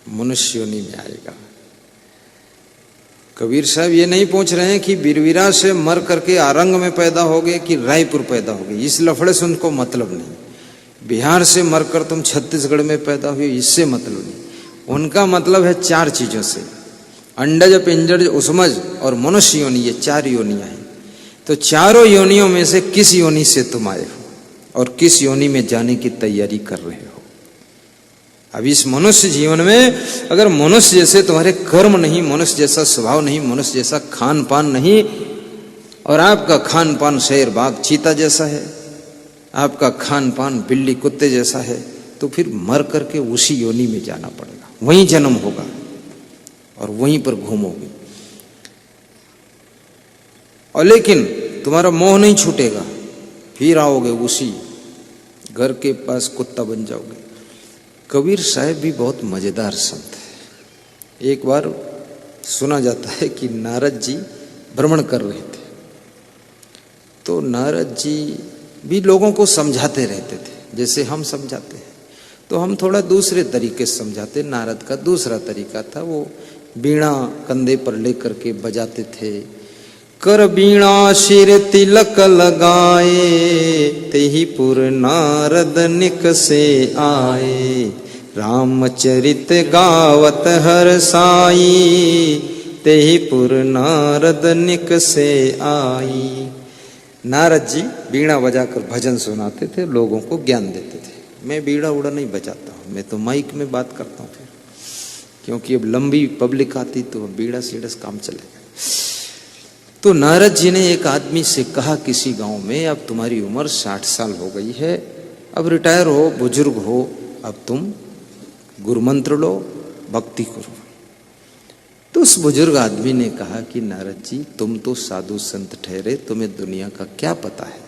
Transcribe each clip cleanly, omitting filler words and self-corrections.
मनुष्य योनि में आएगा। कबीर साहब ये नहीं पूछ रहे हैं कि बीरवीरा से मर करके आरंग में पैदा हो गए कि रायपुर पैदा हो गए, इस लफड़े से उनको मतलब नहीं। बिहार से मरकर तुम छत्तीसगढ़ में पैदा हुए, इससे मतलब नहीं। उनका मतलब है चार चीजों से, अंडज पिंजज उसमज और मनुष्य योनि, ये चार योनियां हैं। तो चारों योनियों में से किस योनि से तुम आए हो और किस योनि में जाने की तैयारी कर रहे हो। अब इस मनुष्य जीवन में अगर मनुष्य जैसे तुम्हारे कर्म नहीं, मनुष्य जैसा स्वभाव नहीं, मनुष्य जैसा खान पान नहीं, और आपका खान पान शेर बाघ चीता जैसा है, आपका खान पान बिल्ली कुत्ते जैसा है, तो फिर मर करके उसी योनि में जाना पड़ेगा, वहीं जन्म होगा और वहीं पर घूमोगे। और लेकिन तुम्हारा मोह नहीं छूटेगा, फिर आओगे उसी घर के पास कुत्ता बन जाओगे। कबीर साहब भी बहुत मजेदार संत है। एक बार सुना जाता है कि नारद जी भ्रमण कर रहे थे, तो नारद जी भी लोगों को समझाते रहते थे जैसे हम समझाते हैं, तो हम थोड़ा दूसरे तरीके से समझाते। नारद का दूसरा तरीका था, वो बीणा कंधे पर लेकर के बजाते थे। कर बीणा शिर तिलक लगाए, तेहि पुर नारद निक से आए। रामचरित गावत हर साई, तेहि पुर नारद निक से आई। नारद जी बीणा बजाकर भजन सुनाते थे, लोगों को ज्ञान देते थे। मैं बीड़ा उड़ा नहीं बजाता हूँ, मैं तो माइक में बात करता हूँ फिर, क्योंकि अब लंबी पब्लिक आती तो बीड़ा सीड़स काम चलेगा। तो नारद जी ने एक आदमी से कहा किसी गांव में, अब तुम्हारी उम्र 60 साल हो गई है, अब रिटायर हो, बुजुर्ग हो, अब तुम गुरु मंत्र लो, भक्ति करो। तो उस बुजुर्ग आदमी ने कहा कि नारद जी तुम तो साधु संत ठहरे, तुम्हें दुनिया का क्या पता है,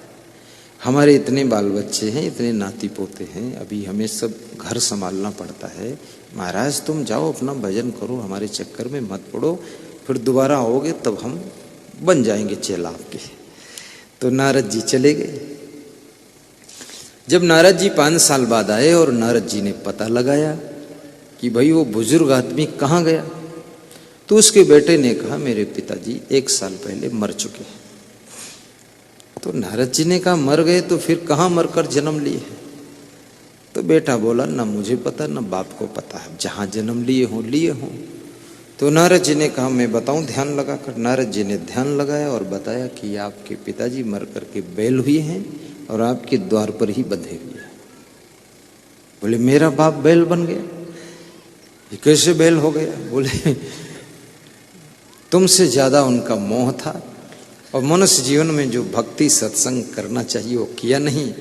हमारे इतने बाल बच्चे हैं, इतने नाती पोते हैं, अभी हमें सब घर संभालना पड़ता है। महाराज तुम जाओ अपना भजन करो, हमारे चक्कर में मत पड़ो, फिर दोबारा आओगे तब हम बन जाएंगे चेला आपके। तो नारद जी चले गए। जब नारद जी 5 साल बाद आए और नारद जी ने पता लगाया कि भाई वो बुजुर्ग आदमी कहाँ गया, तो उसके बेटे ने कहा मेरे पिताजी 1 साल पहले मर चुके हैं। तो नारद जी ने कहा मर गए तो फिर कहाँ मरकर जन्म लिए हैं। तो बेटा बोला ना मुझे पता ना बाप को पता है, जहां जन्म लिए हों। तो नारद जी ने कहा मैं बताऊं ध्यान लगाकर। नारद जी ने ध्यान लगाया और बताया कि आपके पिताजी मर करके बैल हुए हैं और आपके द्वार पर ही बंधे हुए हैं। बोले मेरा बाप बैल बन गया, ये कैसे बैल हो गया? बोले तुमसे ज्यादा उनका मोह था और मनुष्य जीवन में जो भक्ति सत्संग करना चाहिए वो किया नहीं।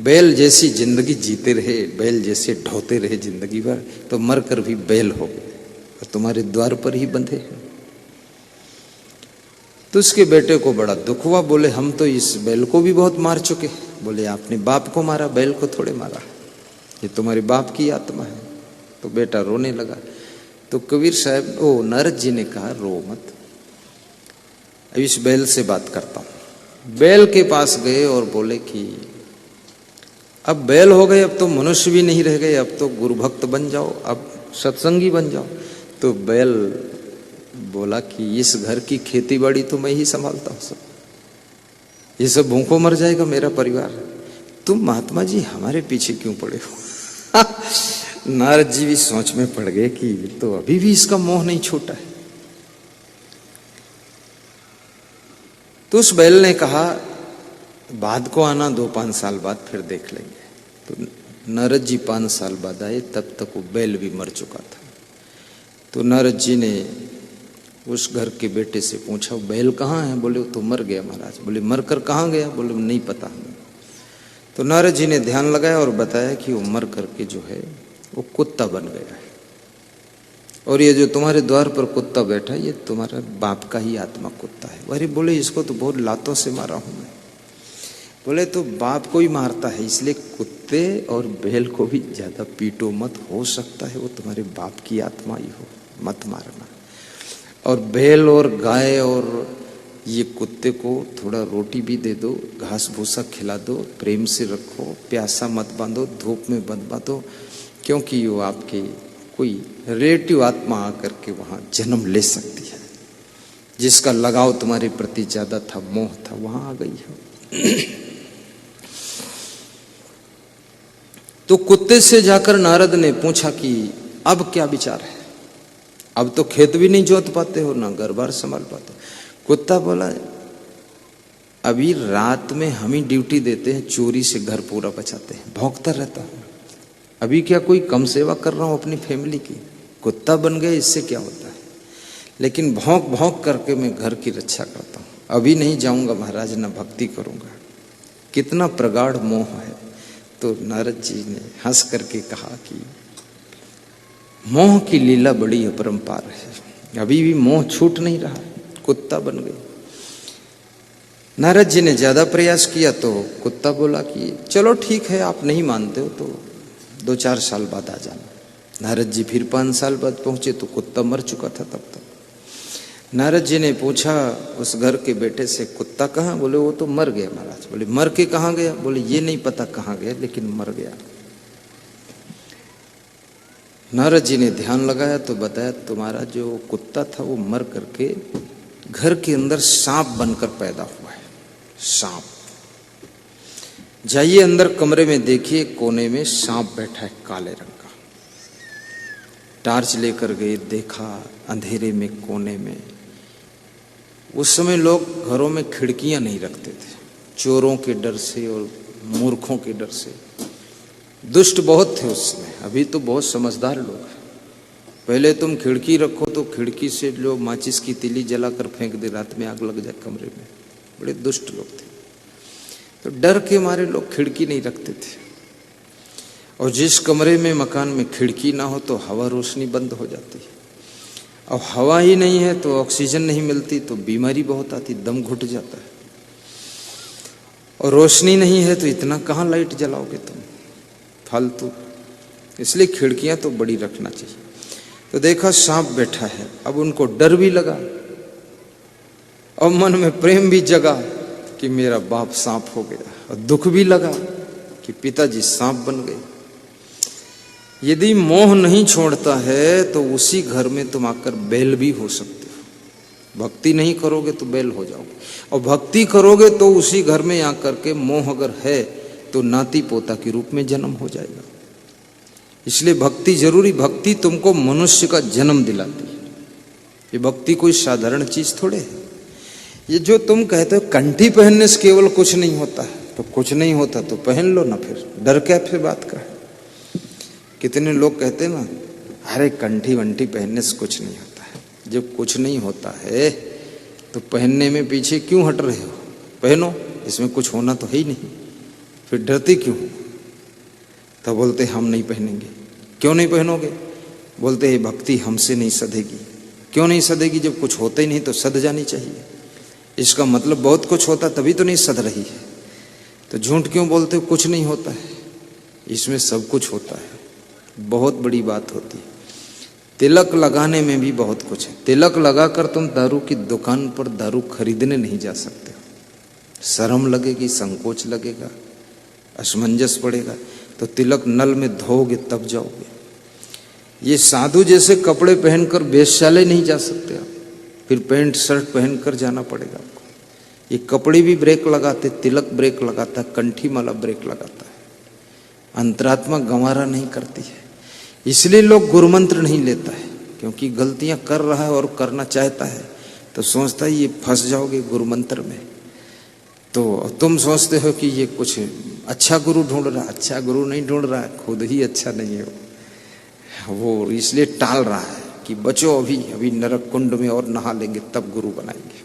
बैल जैसी जिंदगी जीते रहे, बैल जैसे ढोते रहे जिंदगी भर, तो मरकर भी बैल हो गए और तुम्हारे द्वार पर ही बंधे हैं। तो उसके बेटे को बड़ा दुख हुआ। बोले हम तो इस बैल को भी बहुत मार चुके। बोले आपने बाप को मारा, बैल को थोड़े मारा, ये तुम्हारे बाप की आत्मा है। तो बेटा रोने लगा। तो कबीर साहब नारद जी ने कहा रो मत, अब इस बैल से बात करता हूं। बैल के पास गए और बोले कि अब बैल हो गए, अब तो मनुष्य भी नहीं रह गए, अब तो गुरु भक्त बन जाओ, अब सत्संगी बन जाओ। तो बैल बोला कि इस घर की खेती बाड़ी तो मैं ही संभालता हूं, सब ये सब भूखों मर जाएगा मेरा परिवार, तुम महात्मा जी हमारे पीछे क्यों पड़े हो? नारद जी भी सोच में पड़ गए कि तो अभी भी इसका मोह नहीं छूटा है। तो उस बैल ने कहा बाद को आना, 2-5 साल बाद फिर देख लेंगे। तो नारद जी 5 साल बाद आए, तब तक वो बैल भी मर चुका था। तो नारद जी ने उस घर के बेटे से पूछा बैल कहाँ है? बोले तो मर गया महाराज। बोले मरकर कहाँ गया? बोले नहीं पता हमें। तो नारद जी ने ध्यान लगाया और बताया कि वो मर करके जो है वो कुत्ता बन गया है, और ये जो तुम्हारे द्वार पर कुत्ता बैठा है ये तुम्हारा बाप का ही आत्मा कुत्ता है। अरे बोले इसको तो बहुत लातों से मारा हूं मैं। बोले तो बाप को ही मारता है, इसलिए कुत्ते और बैल को भी ज्यादा पीटो मत, हो सकता है वो तुम्हारे बाप की आत्मा ही हो, मत मारना। और बैल और गाय और ये कुत्ते को थोड़ा रोटी भी दे दो, घास भूसा खिला दो, प्रेम से रखो, प्यासा मत बांधो, धूप में मत बांधो, क्योंकि वो आपके कोई रिलेटिव आत्मा आकर के वहां जन्म ले सकती है। जिसका लगाव तुम्हारे प्रति ज्यादा था, मोह था, वहां आ गई हो। तो कुत्ते से जाकर नारद ने पूछा कि अब क्या विचार है? अब तो खेत भी नहीं जोत पाते हो, ना घर बार संभाल पाते। कुत्ता बोला, अभी रात में हम ही ड्यूटी देते हैं, चोरी से घर पूरा बचाते हैं, भौंकता रहता हूं। अभी क्या कोई कम सेवा कर रहा हूं अपनी फैमिली की? कुत्ता बन गए, इससे क्या होता है? लेकिन भौंक भौंक करके मैं घर की रक्षा करता हूं। अभी नहीं जाऊंगा महाराज, न भक्ति करूंगा। कितना प्रगाढ़ मोह है। तो नारद जी ने हंस करके कहा कि मोह की लीला बड़ी अपरंपार है, अभी भी मोह छूट नहीं रहा, कुत्ता बन गई। नारद जी ने ज्यादा प्रयास किया तो कुत्ता बोला कि चलो ठीक है, आप नहीं मानते हो तो 2-4 साल बाद आ जाना। नारद जी फिर 5 साल बाद पहुंचे तो कुत्ता मर चुका था तब तक। नारद जी ने पूछा उस घर के बेटे से, कुत्ता कहाँ? बोले वो तो मर गया महाराज। बोले मर के कहाँ गया? बोले ये नहीं पता कहाँ गया, लेकिन मर गया। नारद जी ने ध्यान लगाया तो बताया, तुम्हारा जो कुत्ता था वो मर करके घर के अंदर सांप बनकर पैदा हुआ है। सांप, जाइए अंदर कमरे में देखिए, कोने में सांप बैठा है काले रंग का। टार्च लेकर गए, देखा अंधेरे में कोने में। उस समय लोग घरों में खिड़कियां नहीं रखते थे, चोरों के डर से और मूर्खों के डर से। दुष्ट बहुत थे उस समय, अभी तो बहुत समझदार लोग हैं। पहले तुम खिड़की रखो तो खिड़की से जो माचिस की तीली जलाकर फेंक दे, रात में आग लग जाए कमरे में। बड़े दुष्ट लोग थे, तो डर के मारे लोग खिड़की नहीं रखते थे। और जिस कमरे में मकान में खिड़की ना हो तो हवा रोशनी बंद हो जाती है। अब हवा ही नहीं है तो ऑक्सीजन नहीं मिलती, तो बीमारी बहुत आती, दम घुट जाता है। और रोशनी नहीं है तो इतना कहाँ लाइट जलाओगे तुम, फालतू। इसलिए खिड़कियां तो बड़ी रखना चाहिए। तो देखा सांप बैठा है, अब उनको डर भी लगा और मन में प्रेम भी जगा कि मेरा बाप सांप हो गया, और दुख भी लगा कि पिताजी सांप बन गए। यदि मोह नहीं छोड़ता है तो उसी घर में तुम आकर बैल भी हो सकते हो। भक्ति नहीं करोगे तो बैल हो जाओगे, और भक्ति करोगे तो उसी घर में आकर के मोह अगर है तो नाती पोता के रूप में जन्म हो जाएगा। इसलिए भक्ति जरूरी। भक्ति तुमको मनुष्य का जन्म दिलाती है। ये भक्ति कोई साधारण चीज थोड़े है। ये जो तुम कहते हो कंठी पहनने से केवल कुछ नहीं होता है, तो कुछ नहीं होता तो पहन लो ना, फिर डर क्या फिर बात का है। कितने लोग कहते हैं ना, अरे कंठी वंठी पहनने से कुछ नहीं होता है। जब कुछ नहीं होता है तो पहनने में पीछे क्यों हट रहे हो? पहनो, इसमें कुछ होना तो है ही नहीं, फिर डरते क्यों? तो बोलते हम नहीं पहनेंगे। क्यों नहीं पहनोगे? बोलते हैं भक्ति हमसे नहीं सधेगी। क्यों नहीं सधेगी? जब कुछ होता ही नहीं तो सध जानी चाहिए। इसका मतलब बहुत कुछ होता तभी तो नहीं सध रही है। तो झूठ क्यों बोलते हो कुछ नहीं होता है? इसमें सब कुछ होता है, बहुत बड़ी बात होती है। तिलक लगाने में भी बहुत कुछ है। तिलक लगाकर तुम दारू की दुकान पर दारू खरीदने नहीं जा सकते हो। शर्म लगेगी, संकोच लगेगा, असमंजस पड़ेगा। तो तिलक नल में धोओगे तब जाओगे। ये साधु जैसे कपड़े पहनकर वेश्यालय नहीं जा सकते आप, फिर पैंट शर्ट पहनकर जाना पड़ेगा आपको। ये कपड़े भी ब्रेक लगाते, तिलक ब्रेक लगाता है, कंठी माला ब्रेक लगाता है। अंतरात्मा गंवारा नहीं करती है। इसलिए लोग गुरुमंत्र नहीं लेता है, क्योंकि गलतियां कर रहा है और करना चाहता है तो सोचता है ये फंस जाओगे गुरुमंत्र में। तो तुम सोचते हो कि ये कुछ अच्छा गुरु ढूंढ रहा है। अच्छा गुरु नहीं ढूंढ रहा है, खुद ही अच्छा नहीं है वो इसलिए टाल रहा है कि बचो, अभी नरक कुंड में और नहा लेंगे तब गुरु बनाएंगे।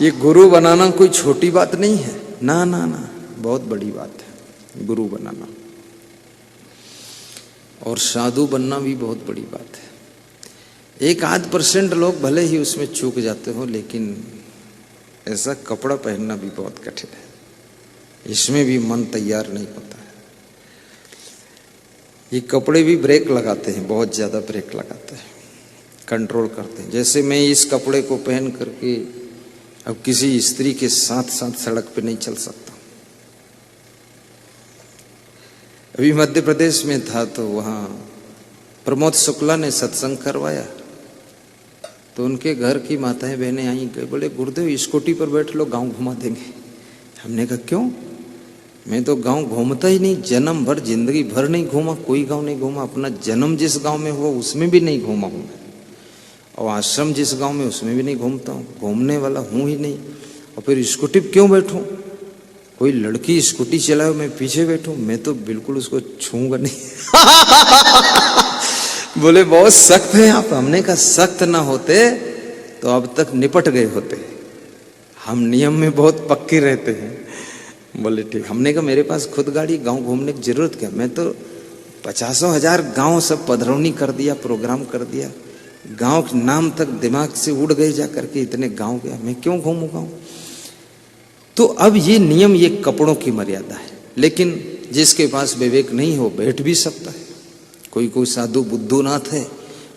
ये गुरु बनाना कोई छोटी बात नहीं है, ना ना ना, बहुत बड़ी बात है गुरु बनाना। और साधु बनना भी बहुत बड़ी बात है। 1-8% लोग भले ही उसमें चूक जाते हो, लेकिन ऐसा कपड़ा पहनना भी बहुत कठिन है। इसमें भी मन तैयार नहीं होता है। ये कपड़े भी ब्रेक लगाते हैं, बहुत ज्यादा ब्रेक लगाते हैं, कंट्रोल करते हैं। जैसे मैं इस कपड़े को पहन करके अब किसी स्त्री के साथ साथ सड़क पे नहीं चल सकता। अभी मध्य प्रदेश में था तो वहाँ प्रमोद शुक्ला ने सत्संग करवाया, तो उनके घर की माताएं बहनें आई, गए बोले गुरुदेव स्कूटी पर बैठ लो, गांव घुमा देंगे। हमने कहा क्यों? मैं तो गांव घूमता ही नहीं, जन्म भर जिंदगी भर नहीं घूमा, कोई गांव नहीं घूमा। अपना जन्म जिस गांव में हुआ उसमें भी नहीं घूमा हूं मैं, और आश्रम जिस गांव में उसमें भी नहीं घूमता हूँ, घूमने वाला हूं ही नहीं। और फिर स्कूटी पर क्यों बैठूं? कोई लड़की स्कूटी चलाए मैं पीछे बैठूं, मैं तो बिल्कुल उसको छूंगा नहीं। बोले बहुत सख्त है आप। हमने कहा सख्त ना होते तो अब तक निपट गए होते, हम नियम में बहुत पक्के रहते हैं। बोले ठीक। हमने कहा मेरे पास खुद गाड़ी, गांव घूमने की जरूरत क्या? मैं तो 50,000 गांव सब पधरौनी कर दिया, प्रोग्राम कर दिया, गांव के नाम तक दिमाग से उड़ गए जा करके, इतने गांव गया, मैं क्यों घूमू गांव? तो अब ये नियम, ये कपड़ों की मर्यादा है। लेकिन जिसके पास विवेक नहीं हो बैठ भी सकता है। कोई कोई साधु बुद्धूनाथ है,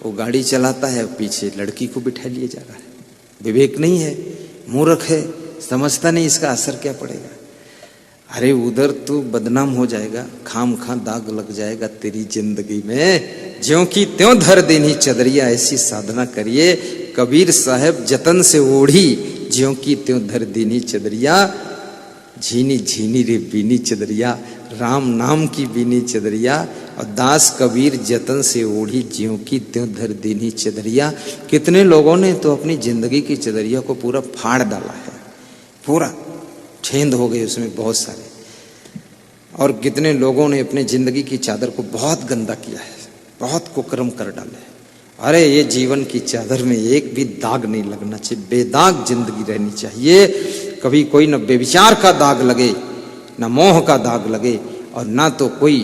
वो गाड़ी चलाता है, पीछे लड़की को बिठा लिए जा रहा है, विवेक नहीं है, मूर्ख है, समझता नहीं इसका असर क्या पड़ेगा। अरे उधर तू बदनाम हो जाएगा, खाम खा दाग लग जाएगा तेरी जिंदगी में। ज्यों की त्यों धर देनी चदरिया, ऐसी साधना करिए। कबीर साहब जतन से ओढ़ी, ज्यों की त्यों धर देनी चदरिया, झीनी झीनी रे बीनी चदरिया, राम नाम की बीनी चदरिया। और दास कबीर जतन से ओढ़ी, ज्यों की त्यों धर देनी चदरिया। कितने लोगों ने तो अपनी जिंदगी की चदरिया को पूरा फाड़ डाला है, पूरा छेंद हो गए उसमें बहुत सारे। और कितने लोगों ने अपने जिंदगी की चादर को बहुत गंदा किया है, बहुत कुकर्म कर डाले। अरे ये जीवन की चादर में एक भी दाग नहीं लगना चाहिए, बेदाग जिंदगी रहनी चाहिए। कभी कोई न बेविचार का दाग लगे, न मोह का दाग लगे, और ना तो कोई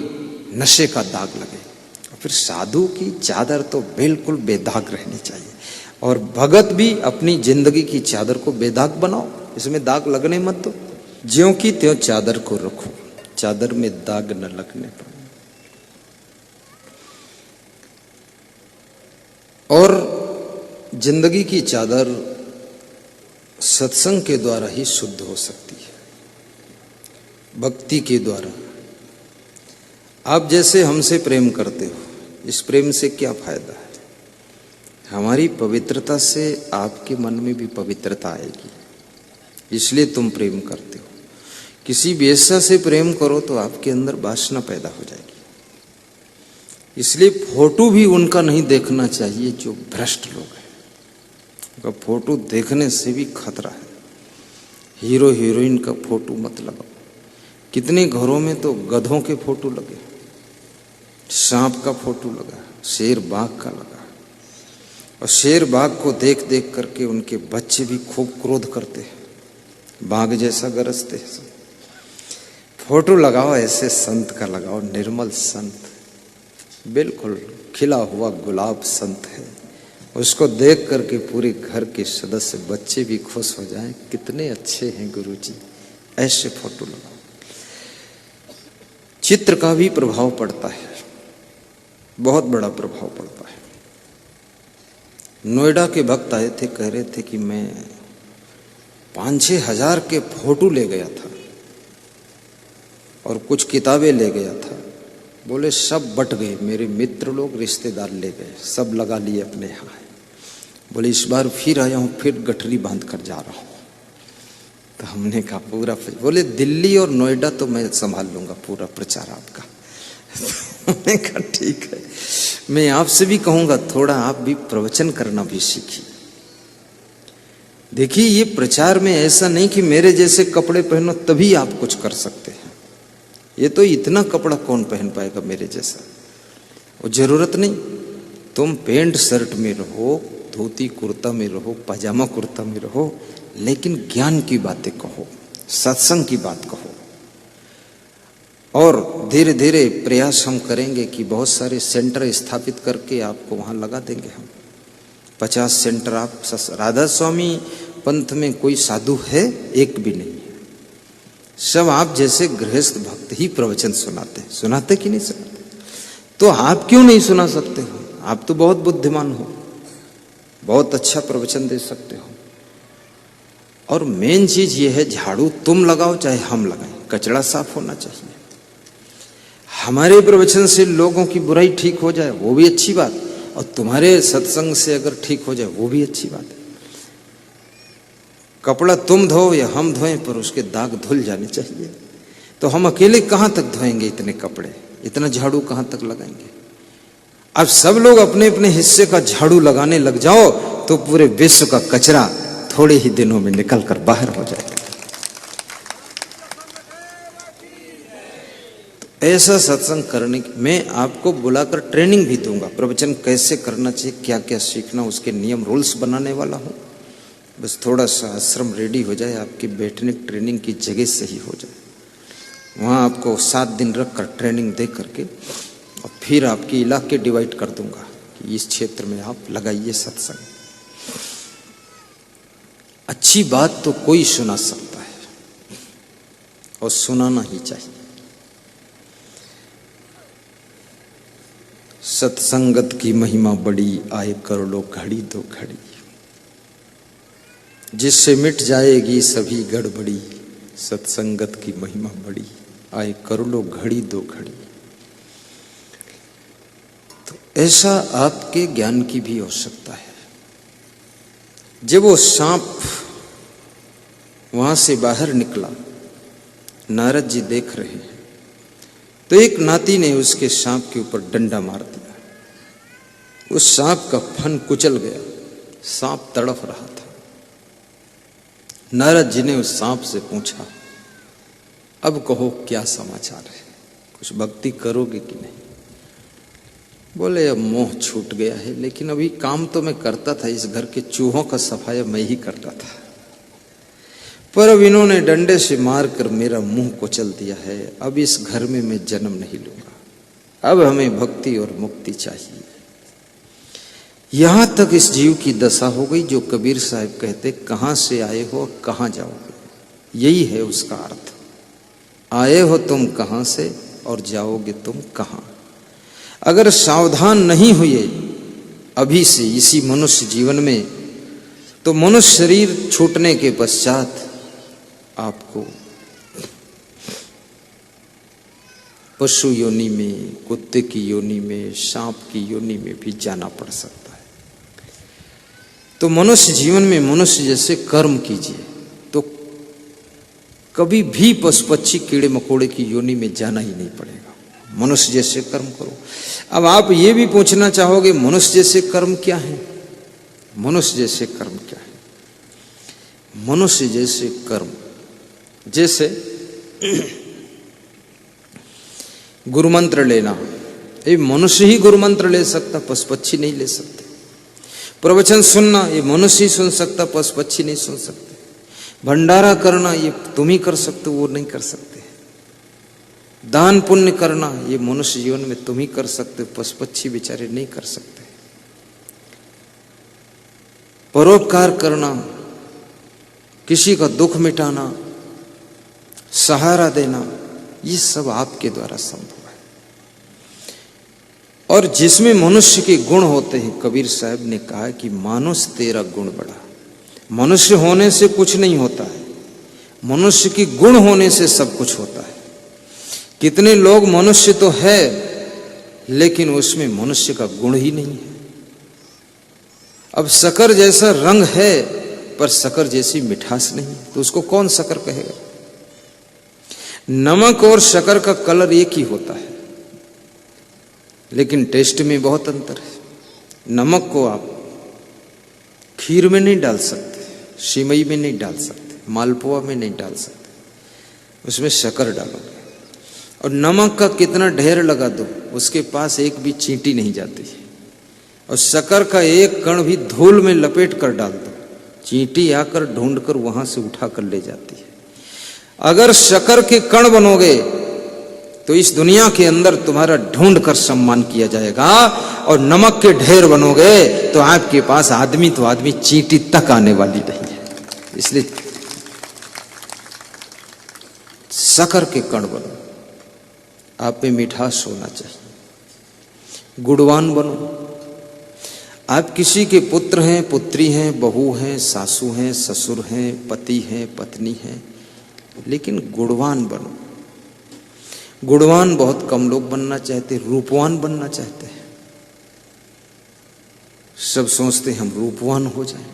नशे का दाग लगे। और फिर साधु की चादर तो बिल्कुल बेदाग रहनी चाहिए। और भगत भी अपनी जिंदगी की चादर को बेदाग बनाओ, इसमें दाग लगने मत दो। ज्यों की त्यों चादर को रखो, चादर में दाग न लगने पाए। और जिंदगी की चादर सत्संग के द्वारा ही शुद्ध हो सकती है, भक्ति के द्वारा। आप जैसे हमसे प्रेम करते हो, इस प्रेम से क्या फायदा है? हमारी पवित्रता से आपके मन में भी पवित्रता आएगी, इसलिए तुम प्रेम करते हो। किसी वेश्या से प्रेम करो तो आपके अंदर वासना पैदा हो जाएगी। इसलिए फोटो भी उनका नहीं देखना चाहिए जो भ्रष्ट लोग हैं, उनका फोटो देखने से भी खतरा है। हीरो हीरोइन का फोटो मत लगाओ। कितने घरों में तो गधों के फोटो लगे, सांप का फोटो लगा, शेर बाघ का लगा, और शेर बाघ को देख देख करके उनके बच्चे भी खूब क्रोध करते हैं, बाघ जैसा गरजते हैं। फोटो लगाओ ऐसे संत का लगाओ, निर्मल संत, बिल्कुल खिला हुआ गुलाब संत है, उसको देख करके पूरे घर के सदस्य बच्चे भी खुश हो जाएं, कितने अच्छे हैं गुरुजी, ऐसे फोटो लगाओ। चित्र का भी प्रभाव पड़ता है, बहुत बड़ा प्रभाव पड़ता है। नोएडा के भक्त आए थे, कह रहे थे कि मैं 5-6 हजार के फोटो ले गया था और कुछ किताबें ले गया था। बोले सब बट गए, मेरे मित्र लोग रिश्तेदार ले गए, सब लगा लिए अपने यहाँ। बोले इस बार फिर आया हूँ, फिर गठरी बांध कर जा रहा हूँ। तो हमने कहा पूरा, बोले दिल्ली और नोएडा तो मैं संभाल लूंगा पूरा प्रचार आपका। हमने कहा ठीक है, मैं आपसे भी कहूंगा थोड़ा आप भी प्रवचन करना भी सीखिए। देखिए ये प्रचार में ऐसा नहीं कि मेरे जैसे कपड़े पहनो तभी आप कुछ कर सकते हैं। ये तो इतना कपड़ा कौन पहन पाएगा मेरे जैसा, वो जरूरत नहीं। तुम पैंट शर्ट में रहो, धोती कुर्ता में रहो, पजामा कुर्ता में रहो, लेकिन ज्ञान की बातें कहो, सत्संग की बात कहो। और धीरे धीरे प्रयास हम करेंगे कि बहुत सारे सेंटर स्थापित करके आपको वहां लगा देंगे हम। 50 सेंटर आप, राधा स्वामी पंथ में कोई साधु है? एक भी नहीं है। सब आप जैसे गृहस्थ भक्त ही प्रवचन सुनाते हैं। सुनाते कि नहीं सुनाते? तो आप क्यों नहीं सुना सकते हो? आप तो बहुत बुद्धिमान हो, बहुत अच्छा प्रवचन दे सकते हो। और मेन चीज ये है, झाड़ू तुम लगाओ चाहे हम लगाएं, कचरा साफ होना चाहिए। हमारे प्रवचन से लोगों की बुराई ठीक हो जाए वो भी अच्छी बात, और तुम्हारे सत्संग से अगर ठीक हो जाए वो भी अच्छी बात है। कपड़ा तुम धो या हम धोएं, पर उसके दाग धुल जाने चाहिए। तो हम अकेले कहां तक धोएंगे इतने कपड़े, इतना झाड़ू कहां तक लगाएंगे? अब सब लोग अपने अपने हिस्से का झाड़ू लगाने लग जाओ तो पूरे विश्व का कचरा थोड़े ही दिनों में निकल कर बाहर हो जाएगा। तो ऐसा सत्संग करने की मैं आपको बुलाकर ट्रेनिंग भी दूंगा, प्रवचन कैसे करना चाहिए, क्या क्या सीखना, उसके नियम रूल्स बनाने वाला हूं। बस थोड़ा सा आश्रम रेडी हो जाए, आपकी बैठने ट्रेनिंग की जगह सही हो जाए, वहां आपको 7 दिन रख कर ट्रेनिंग दे करके और फिर आपके इलाके डिवाइड कर दूंगा कि इस क्षेत्र में आप लगाइए सत्संग। अच्छी बात तो कोई सुना सकता है और सुनाना ही चाहिए। सत्संगत की महिमा बड़ी, आए कर लो घड़ी दो घड़ी, जिससे मिट जाएगी सभी गड़बड़ी। सत्संगत की महिमा बड़ी, आए कर लो घड़ी दो घड़ी। तो ऐसा आपके ज्ञान की भी आवश्यकता है। जब वो सांप वहां से बाहर निकला, नारद जी देख रहे हैं, तो एक नाती ने उसके सांप के ऊपर डंडा मार दिया। उस सांप का फन कुचल गया, सांप तड़फ रहा था। नारद जी ने उस सांप से पूछा, अब कहो क्या समाचार है, कुछ भक्ति करोगे कि नहीं? बोले अब मोह छूट गया है, लेकिन अभी काम तो मैं करता था, इस घर के चूहों का सफाया मैं ही करता था, पर अब इन्होंने डंडे से मारकर मेरा मुंह कुचल दिया है। अब इस घर में मैं जन्म नहीं लूंगा, अब हमें भक्ति और मुक्ति चाहिए। यहां तक इस जीव की दशा हो गई जो कबीर साहब कहते, कहां से आए हो कहां जाओगे, यही है उसका अर्थ। आए हो तुम कहां से और जाओगे तुम कहां। अगर सावधान नहीं हुए अभी से इसी मनुष्य जीवन में, तो मनुष्य शरीर छूटने के पश्चात आपको पशु योनि में, कुत्ते की योनि में, सांप की योनि में भी जाना पड़ सकता है। तो मनुष्य जीवन में मनुष्य जैसे कर्म कीजिए, तो कभी भी पशु पक्षी कीड़े मकोड़े की योनि में जाना ही नहीं पड़ेगा। मनुष्य जैसे कर्म करो। अब आप ये भी पूछना चाहोगे मनुष्य जैसे कर्म क्या है? मनुष्य जैसे कर्म क्या है? मनुष्य जैसे कर्म, जैसे गुरु मंत्र लेना, ये मनुष्य ही गुरु मंत्र ले सकता, पशु पक्षी नहीं ले सकते। प्रवचन सुनना, ये मनुष्य ही सुन सकता, पशु पक्षी नहीं सुन सकते। भंडारा करना, ये तुम ही कर सकते, वो नहीं कर सकते। दान पुण्य करना, ये मनुष्य जीवन में तुम ही कर सकते, पशु पक्षी बेचारे नहीं कर सकते। परोपकार करना, किसी का दुख मिटाना, सहारा देना, ये सब आपके द्वारा संभव है। और जिसमें मनुष्य के गुण होते हैं, कबीर साहब ने कहा कि मानुष तेरा गुण बड़ा। मनुष्य होने से कुछ नहीं होता है, मनुष्य की गुण होने से सब कुछ होता है। कितने लोग मनुष्य तो है, लेकिन उसमें मनुष्य का गुण ही नहीं है। अब शक्कर जैसा रंग है, पर शक्कर जैसी मिठास नहीं, तो उसको कौन शक्कर कहेगा? नमक और शक्कर का कलर एक ही होता है, लेकिन टेस्ट में बहुत अंतर है। नमक को आप खीर में नहीं डाल सकते, सिमई में नहीं डाल सकते, मालपुआ में नहीं डाल सकते, उसमें शक्कर डालोगे। और नमक का कितना ढेर लगा दो, उसके पास एक भी चींटी नहीं जाती है। और शक्कर का एक कण भी धूल में लपेट कर डाल दो, चींटी आकर ढूंढकर वहां से उठा कर ले जाती है। अगर शक्कर के कण बनोगे तो इस दुनिया के अंदर तुम्हारा ढूंढ कर सम्मान किया जाएगा, और नमक के ढेर बनोगे तो आपके पास आदमी तो आदमी, चींटी तक आने वाली नहीं है। इसलिए शक्कर के कण बनो, आप में मिठास होना चाहिए, गुणवान बनो। आप किसी के पुत्र हैं, पुत्री हैं, बहू हैं, सासू हैं, ससुर हैं, पति हैं, पत्नी हैं, लेकिन गुणवान बनो। गुणवान बहुत कम लोग बनना चाहते, रूपवान बनना चाहते हैं। सब सोचते हम रूपवान हो जाएं,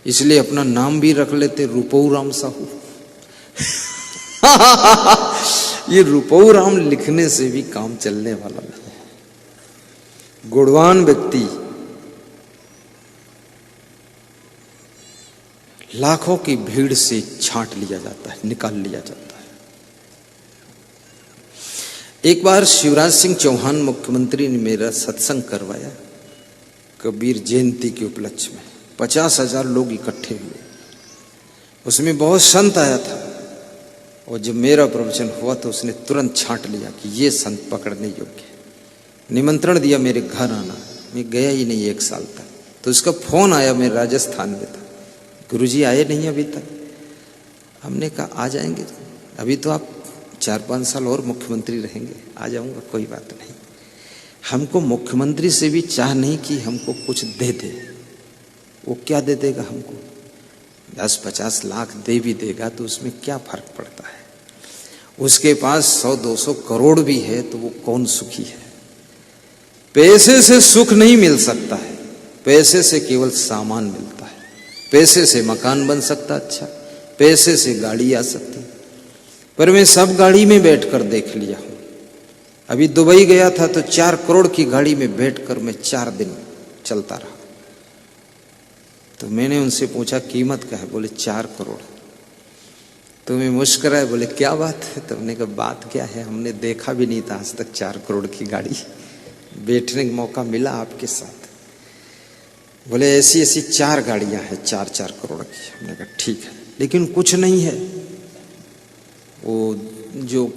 इसलिए अपना नाम भी रख लेते रूपऊ राम साहू। ये रूपऊ राम लिखने से भी काम चलने वाला नहीं है। गुणवान व्यक्ति लाखों की भीड़ से छांट लिया जाता है, निकाल लिया जाता है। एक बार शिवराज सिंह चौहान मुख्यमंत्री ने मेरा सत्संग करवाया कबीर जयंती के उपलक्ष्य में। 50,000 लोग इकट्ठे हुए, उसमें बहुत संत आया था। और जब मेरा प्रवचन हुआ तो उसने तुरंत छांट लिया कि ये संत पकड़ने योग्य है। निमंत्रण दिया मेरे घर आना, मैं गया ही नहीं 1 साल तक। तो उसका फोन आया, मैं राजस्थान में था, गुरुजी आए नहीं अभी तक। हमने कहा आ जाएंगे, अभी तो आप 4-5 साल और मुख्यमंत्री रहेंगे। आ जाऊंगा, कोई बात नहीं। हमको मुख्यमंत्री से भी चाह नहीं कि हमको कुछ दे दे। वो क्या दे देगा हमको? 10-50 लाख दे भी देगा तो उसमें क्या फर्क पड़ता है? उसके पास 100-200 करोड़ भी है तो वो कौन सुखी है? पैसे से सुख नहीं मिल सकता है, पैसे से केवल सामान मिलता है। पैसे से मकान बन सकता अच्छा, पैसे से गाड़ी आ सकती, पर मैं सब गाड़ी में बैठकर देख लिया हूं। अभी दुबई गया था तो 4 करोड़ की गाड़ी में बैठकर मैं 4 दिन चलता रहा। तो मैंने उनसे पूछा कीमत क्या है? बोले 4 करोड़। तो मैं मुस्कुराए, बोले क्या बात है? तो हमने कहा बात क्या है, हमने देखा भी नहीं था आज तक 4 करोड़ की गाड़ी, बैठने का मौका मिला आपके साथ। बोले ऐसी ऐसी 4 गाड़ियां हैं 4-4 करोड़ की। हमने कहा ठीक है, लेकिन कुछ नहीं है। वो जो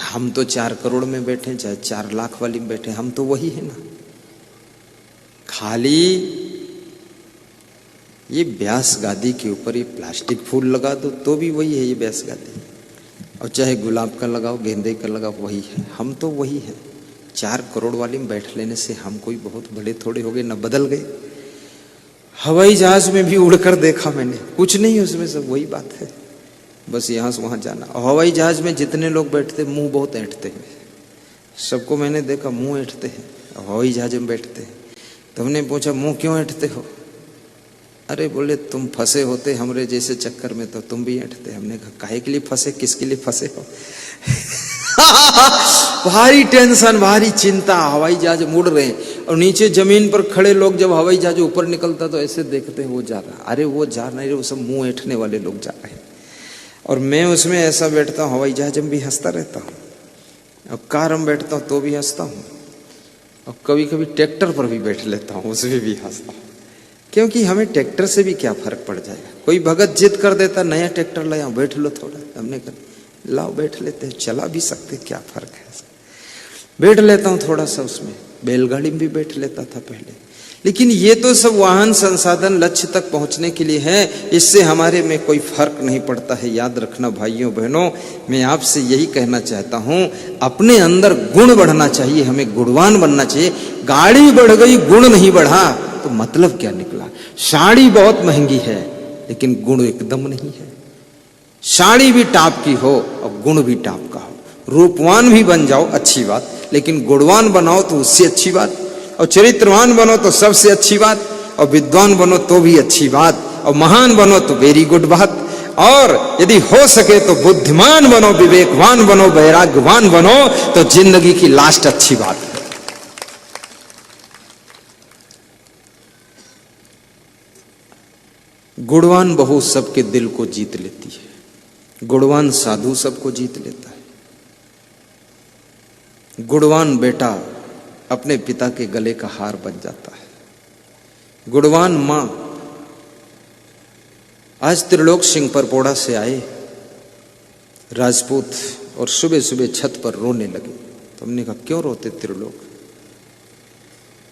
हम तो 4 करोड़ में बैठे, चाहे 4 लाख वाली में बैठे, हम तो वही है ना। खाली ये व्यास गादी के ऊपर ये प्लास्टिक फूल लगा दो तो भी वही है ये व्यास गादी, और चाहे गुलाब का लगाओ, गेंदे का लगाओ, वही है। हम तो वही है। 4 करोड़ वाली में बैठ लेने से हम कोई बहुत बड़े थोड़े हो गए, न बदल गए। हवाई जहाज में भी उड़कर देखा मैंने, कुछ नहीं उसमें, सब वही बात है, बस यहाँ से वहां जाना। और हवाई जहाज में जितने लोग बैठते मुंह बहुत ऐंठते हैं, सबको मैंने देखा मुंह ऐंठते हैं हवाई जहाज में बैठते हैं। तो हमने पूछा मुंह क्यों ऐंठते हो? अरे बोले तुम फंसे होते हमरे जैसे चक्कर में तो तुम भी ऐंठते। हमने कहा काहे के लिए फंसे, किसके लिए फंसे हो? भारी टेंशन, भारी चिंता। हवाई जहाज मुड़ रहे हैं और नीचे जमीन पर खड़े लोग जब हवाई जहाज ऊपर निकलता तो ऐसे देखते हैं वो जा रहा। अरे वो जा नहीं रहे, वो सब मुंह ऐंठने वाले लोग जा रहे हैं। और मैं उसमें ऐसा बैठता हूँ, हवाई जहाज में भी हंसता रहता हूँ, और कार में बैठता हूँ तो भी हंसता हूँ, और कभी कभी ट्रैक्टर पर भी बैठ लेता हूँ, उसमें भी हंसता हूँ। क्योंकि हमें ट्रैक्टर से भी क्या फर्क पड़ जाएगा? कोई भगत जिद कर देता नया ट्रैक्टर लाया, बैठ लो थोड़ा। हमने कहा लाओ बैठ लेते हैं, चला भी सकते, क्या फर्क है? बैठ लेता हूँ थोड़ा सा उसमें। बैलगाड़ी में भी बैठ लेता था पहले, लेकिन ये तो सब वाहन संसाधन लक्ष्य तक पहुंचने के लिए है, इससे हमारे में कोई फर्क नहीं पड़ता है। याद रखना भाइयों बहनों, मैं आपसे यही कहना चाहता हूं, अपने अंदर गुण बढ़ना चाहिए, हमें गुणवान बनना चाहिए। गाड़ी बढ़ गई, गुण नहीं बढ़ा तो मतलब क्या निकला? साड़ी बहुत महंगी है लेकिन गुण एकदम नहीं है। साड़ी भी टाप की हो और गुण भी टाप का हो। रूपवान भी बन जाओ अच्छी बात, लेकिन गुणवान बनाओ तो उससे अच्छी बात, और चरित्रवान बनो तो सबसे अच्छी बात, और विद्वान बनो तो भी अच्छी बात, और महान बनो तो वेरी गुड बात। और यदि हो सके तो बुद्धिमान बनो, विवेकवान बनो, वैराग्यवान बनो, तो जिंदगी की लास्ट अच्छी बात है। गुणवान बहू सबके दिल को जीत लेती है, गुणवान साधु सबको जीत लेता है, गुणवान बेटा अपने पिता के गले का हार बन जाता है, गुणवान मां। आज त्रिलोक सिंह परपोड़ा से आए राजपूत और सुबह सुबह छत पर रोने लगे। तो हमने कहा क्यों रोते त्रिलोक?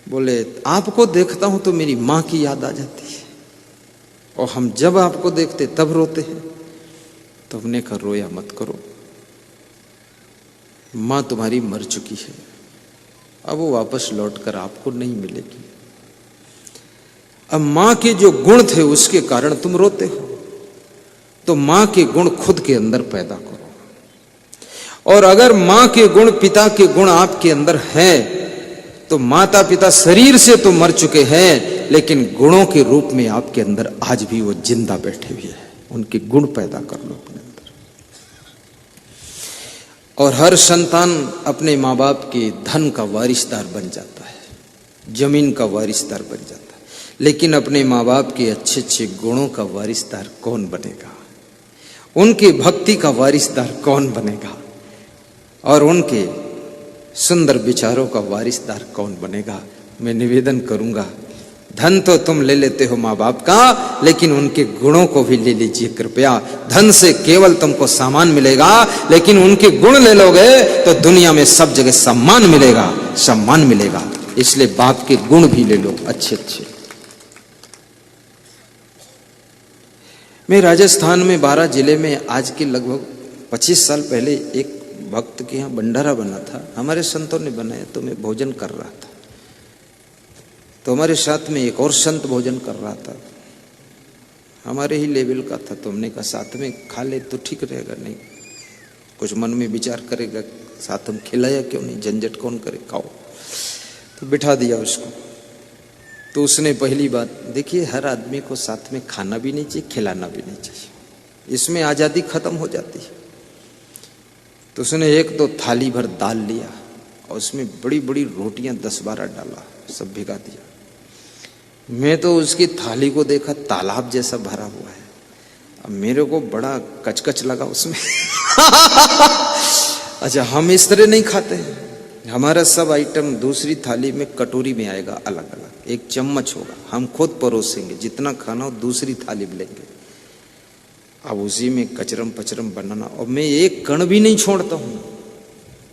बोले आपको देखता हूं तो मेरी मां की याद आ जाती है, और हम जब आपको देखते तब रोते हैं। तो हमने कहा रोया मत करो, मां तुम्हारी मर चुकी है, अब वो वापस लौटकर आपको नहीं मिलेगी। अब मां के जो गुण थे उसके कारण तुम रोते हो, तो मां के गुण खुद के अंदर पैदा करो। और अगर मां के गुण, पिता के गुण आपके अंदर हैं, तो माता पिता शरीर से तो मर चुके हैं, लेकिन गुणों के रूप में आपके अंदर आज भी वो जिंदा बैठे हुए हैं। उनके गुण पैदा कर लो अपने अंदर। और हर संतान अपने माँ बाप के धन का वारिसदार बन जाता है, जमीन का वारिसदार बन जाता है, लेकिन अपने माँ बाप के अच्छे अच्छे गुणों का वारिसदार कौन बनेगा? उनके भक्ति का वारिसदार कौन बनेगा? और उनके सुंदर विचारों का वारिसदार कौन बनेगा? मैं निवेदन करूंगा, धन तो तुम ले लेते हो माँ बाप का, लेकिन उनके गुणों को भी ले लीजिए कृपया। धन से केवल तुमको सामान मिलेगा, लेकिन उनके गुण ले लोगे तो दुनिया में सब जगह सम्मान मिलेगा, सम्मान मिलेगा। इसलिए बाप के गुण भी ले लो अच्छे अच्छे। मैं राजस्थान में 12 जिले में आज के लगभग 25 साल पहले एक भक्त के यहाँ भंडारा बना था, हमारे संतों ने बनाया, तो मैं भोजन कर रहा था। तो हमारे साथ में एक और संत भोजन कर रहा था, हमारे ही लेवल का था। तो हमने कहा साथ में खा ले तो ठीक रहेगा, नहीं कुछ मन में विचार करेगा, साथ हम खिलाया क्यों नहीं, झंझट कौन करे, खाओ। तो बिठा दिया उसको। तो उसने पहली बात, देखिए हर आदमी को साथ में खाना भी नहीं चाहिए, खिलाना भी नहीं चाहिए, इसमें आज़ादी खत्म हो जाती है। तो उसने एक तो थाली भर दाल लिया और उसमें बड़ी बड़ी रोटियां 10-12 डाला, सब भिगा दिया। मैं तो उसकी थाली को देखा, तालाब जैसा भरा हुआ है। अब मेरे को बड़ा कचकच लगा उसमें। अच्छा, हम इस तरह नहीं खाते हैं, हमारा सब आइटम दूसरी थाली में कटोरी में आएगा अलग अलग, एक चम्मच होगा, हम खुद परोसेंगे, जितना खाना हो दूसरी थाली में लेंगे। अब उसी में कचरम पचरम बनाना, और मैं एक कण भी नहीं छोड़ता हूं,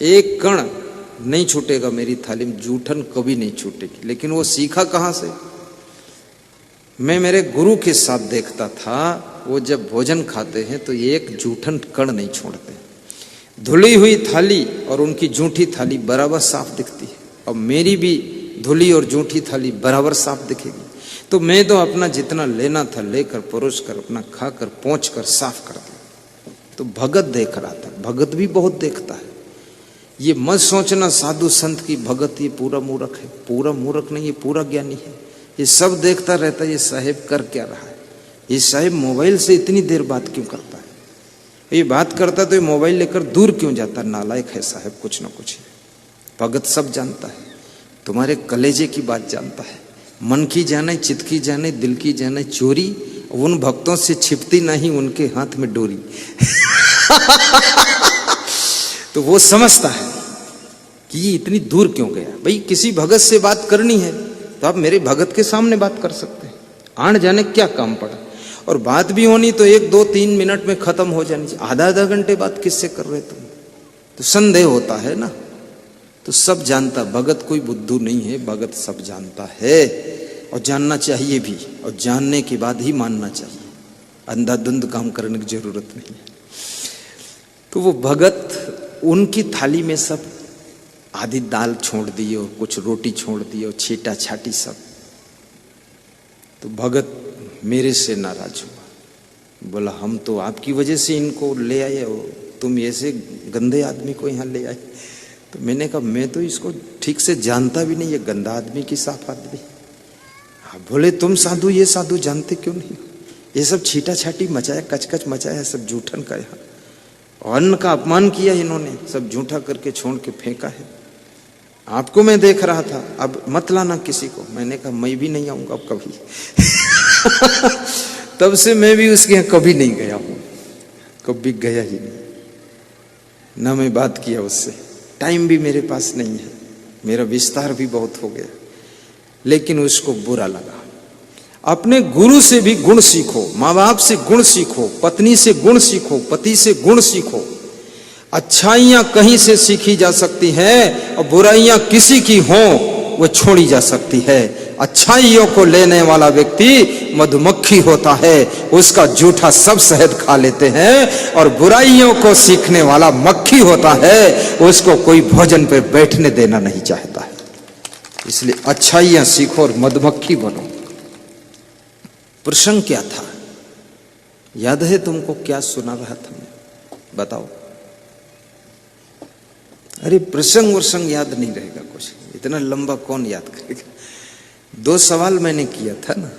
एक कण नहीं छूटेगा मेरी थाली में, जूठन कभी नहीं छूटेगी। लेकिन वो सीखा कहां से? मैं मेरे गुरु के साथ देखता था, वो जब भोजन खाते हैं तो एक जूठन कण नहीं छोड़ते। धुली हुई थाली और उनकी जूठी थाली बराबर साफ दिखती है, और मेरी भी धुली और जूठी थाली बराबर साफ दिखेगी। तो मैं तो अपना जितना लेना था लेकर परोस कर अपना खाकर पहुंच कर साफ कर दिया। तो भगत देख रहा था, भगत भी बहुत देखता है। ये मत सोचना साधु संत की भगत ये पूरा मूर्ख है, पूरा मूर्ख नहीं, ये पूरा ज्ञानी है। ये सब देखता रहता है, ये साहेब कर क्या रहा है, ये साहेब मोबाइल से इतनी देर बात क्यों करता है, ये बात करता तो ये मोबाइल लेकर दूर क्यों जाता, नालायक है साहेब, कुछ ना कुछ। भगत सब जानता है, तुम्हारे कलेजे की बात जानता है, मन की जाने, चित्त की जाने, दिल की जाने चोरी, उन भक्तों से छिपती नहीं उनके हाथ में डोरी। तो वो समझता है कि ये इतनी दूर क्यों गया। भाई किसी भगत से बात करनी है तो आप मेरे भगत के सामने बात कर सकते हैं, आन जाने क्या काम पड़ा। और बात भी होनी तो 1-2-3 मिनट में खत्म हो जानी चाहिए, आधा घंटे बात किससे कर रहे तुम? तो संदेह होता है ना। तो सब जानता, भगत कोई बुद्धू नहीं है, भगत सब जानता है और जानना चाहिए भी, और जानने के बाद ही मानना चाहिए, अंधाधुंध काम करने की जरूरत नहीं है। तो वो भगत उनकी थाली में सब आधी दाल छोड़ दी और कुछ रोटी छोड़ दी और छीटा छाटी सब। तो भगत मेरे से नाराज हुआ, बोला हम तो आपकी वजह से इनको ले आए हो, तुम ऐसे गंदे आदमी को यहाँ ले आए। तो मैंने कहा मैं तो इसको ठीक से जानता भी नहीं, ये गंदा आदमी की साफ आदमी। हाँ, बोले तुम साधु, ये साधु जानते क्यों नहीं, ये सब छीटा छाटी मचाया, कचकच मचाया, सब जूठन का, यहाँ अन्न का अपमान किया इन्होंने, सब झूठा करके छोड़ के फेंका है। आपको मैं देख रहा था, अब मत लाना किसी को। मैंने कहा मैं भी नहीं आऊंगा अब कभी। तब से मैं भी उसके यहाँ कभी नहीं गया हूं, कभी गया ही नहीं, ना मैं बात किया उससे, टाइम भी मेरे पास नहीं है, मेरा विस्तार भी बहुत हो गया। लेकिन उसको बुरा लगा। अपने गुरु से भी गुण सीखो, माँ बाप से गुण सीखो, पत्नी से गुण सीखो, पति से गुण सीखो। अच्छाइयां कहीं से सीखी जा सकती हैं और बुराइयां किसी की हों वो छोड़ी जा सकती है। अच्छाइयों को लेने वाला व्यक्ति मधुमक्खी होता है, उसका जूठा सब शहद खा लेते हैं, और बुराइयों को सीखने वाला मक्खी होता है, उसको कोई भोजन पर बैठने देना नहीं चाहता है। इसलिए अच्छाइयां सीखो और मधुमक्खी बनो। प्रसंग क्या था याद है तुमको? क्या सुना रहा था मैं, बताओ। अरे प्रसंग वर्संग याद नहीं रहेगा कुछ, इतना लंबा कौन याद करेगा। 2 सवाल मैंने किया था ना,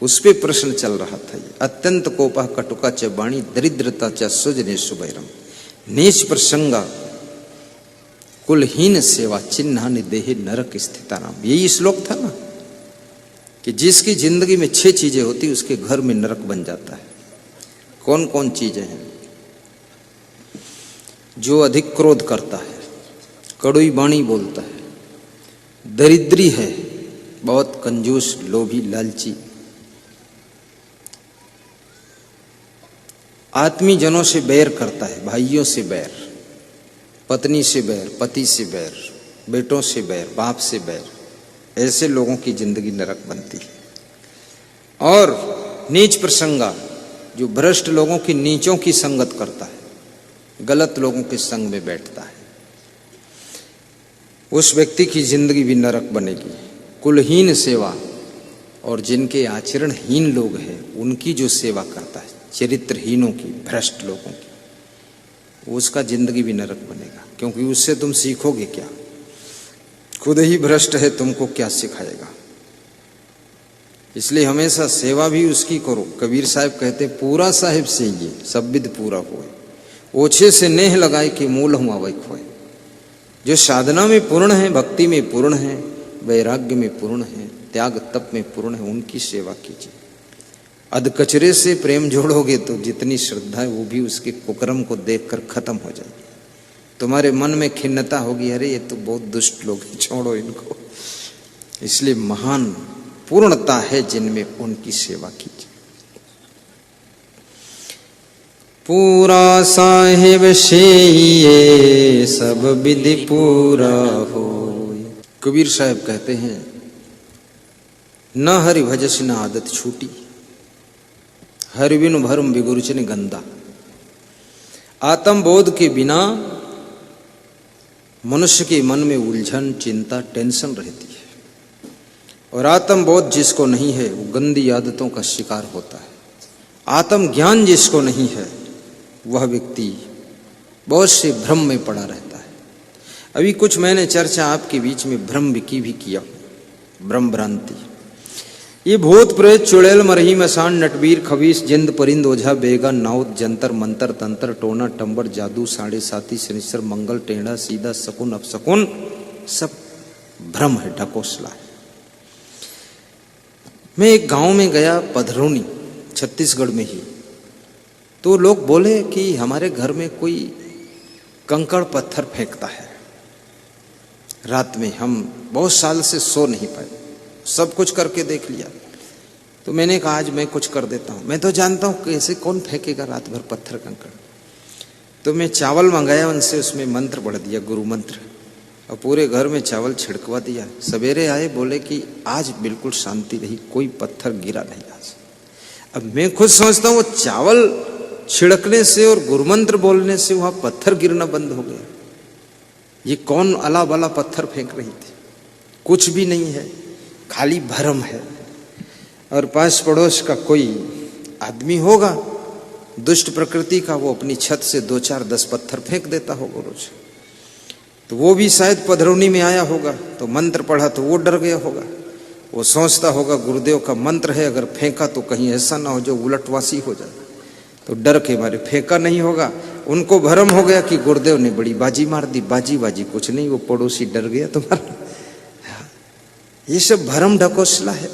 उस पे प्रश्न चल रहा था। अत्यंत कोपा कटुका च वाणी दरिद्रता च सुजने सुबैरम नीच प्रसंगा कुलहीन सेवा चिन्हानि देहे नरक स्थितानाम। यही श्लोक था ना कि जिसकी जिंदगी में 6 चीजें होती उसके घर में नरक बन जाता है। कौन कौन चीजें हैं? जो अधिक क्रोध करता है, कड़ुई वाणी बोलता है, दरिद्री है, बहुत कंजूस, लोभी, लालची, आत्मीय जनों से बैर करता है, भाइयों से बैर, पत्नी से बैर, पति से बैर, बेटों से बैर, बाप से बैर, ऐसे लोगों की जिंदगी नरक बनती है। और नीच प्रसंगा, जो भ्रष्ट लोगों की नीचों की संगत करता है, गलत लोगों के संग में बैठता है, उस व्यक्ति की जिंदगी भी नरक बनेगी। कुलहीन सेवा, और जिनके आचरणहीन लोग हैं उनकी जो सेवा करता है, चरित्रहीनों की, भ्रष्ट लोगों की, उसका जिंदगी भी नरक बनेगा। क्योंकि उससे तुम सीखोगे क्या? खुद ही भ्रष्ट है, तुमको क्या सिखाएगा? इसलिए हमेशा सेवा भी उसकी करो। कबीर साहब कहते पूरा साहिब से ये सब विद पूरा होए, ओछे से नेह लगाए कि मूल हूं अवैक होए। जो साधना में पूर्ण है, भक्ति में पूर्ण है, वैराग्य में पूर्ण है, त्याग तप में पूर्ण है, उनकी सेवा कीजिए। अधकचरे से प्रेम जोड़ोगे तो जितनी श्रद्धा है वो भी उसके कुकर्म को देखकर खत्म हो जाएगी। तुम्हारे मन में खिन्नता होगी, अरे ये तो बहुत दुष्ट लोग हैं, छोड़ो इनको। इसलिए महान पूर्णता है जिनमें, उनकी सेवा कीजिए। पूरा साहिब से ये सब विधि पूरा हो। कबीर साहब कहते हैं न हरि भजस न आदत छूटी, हरि बिनु भरम बिगुरुचन गंदा। आत्मबोध के बिना मनुष्य के मन में उलझन, चिंता, टेंशन रहती है। और आत्मबोध जिसको नहीं है वो गंदी आदतों का शिकार होता है। आत्मज्ञान जिसको नहीं है वह व्यक्ति बहुत से भ्रम में पड़ा रहता है। अभी कुछ मैंने चर्चा आपके बीच में भ्रम की भी किया, भ्रम भ्रांति। ये भूत प्रेत चुड़ैल मरही मसान नटवीर खबीस जिंद परिंद ओझा बेगा नाउत जंतर मंतर तंत्र टोना टंबर जादू साढ़े साथी शनिश्चर मंगल टेढ़ा सीधा शकुन अपशकुन सब भ्रम है, ढकोसला है। मैं एक गांव में गया, पधरौनी, छत्तीसगढ़ में ही। तो लोग बोले कि हमारे घर में कोई कंकड़ पत्थर फेंकता है रात में। हम बहुत साल से सो नहीं पाए, सब कुछ करके देख लिया। तो मैंने कहा आज मैं कुछ कर देता हूँ। मैं तो जानता हूँ कैसे, कौन फेंकेगा रात भर पत्थर कंकड़। तो मैं चावल मंगाया उनसे, उसमें मंत्र पढ़ दिया, गुरु मंत्र, और पूरे घर में चावल छिड़कवा दिया। सवेरे आए, बोले कि आज बिल्कुल शांति रही, कोई पत्थर गिरा नहीं आज। अब मैं खुद सोचता हूँ वो चावल छिड़कने से और गुरुमंत्र बोलने से वहां पत्थर गिरना बंद हो गया। ये कौन अला बला पत्थर फेंक रही थी? कुछ भी नहीं है, खाली भ्रम है। और पास पड़ोस का कोई आदमी होगा दुष्ट प्रकृति का, वो अपनी छत से 2, 4, 10 पत्थर फेंक देता होगा रोज। तो वो भी शायद पधरौनी में आया होगा, तो मंत्र पढ़ा तो वो डर गया होगा। वो सोचता होगा गुरुदेव का मंत्र है, अगर फेंका तो कहीं ऐसा ना हो जो उलटवासी हो जाए। तो डर के मारे फेंका नहीं होगा। उनको भ्रम हो गया कि गुरुदेव ने बड़ी बाजी मार दी। बाजी बाजी कुछ नहीं, वो पड़ोसी डर गया तुम्हारा। ये सब भ्रम ढकोसला है।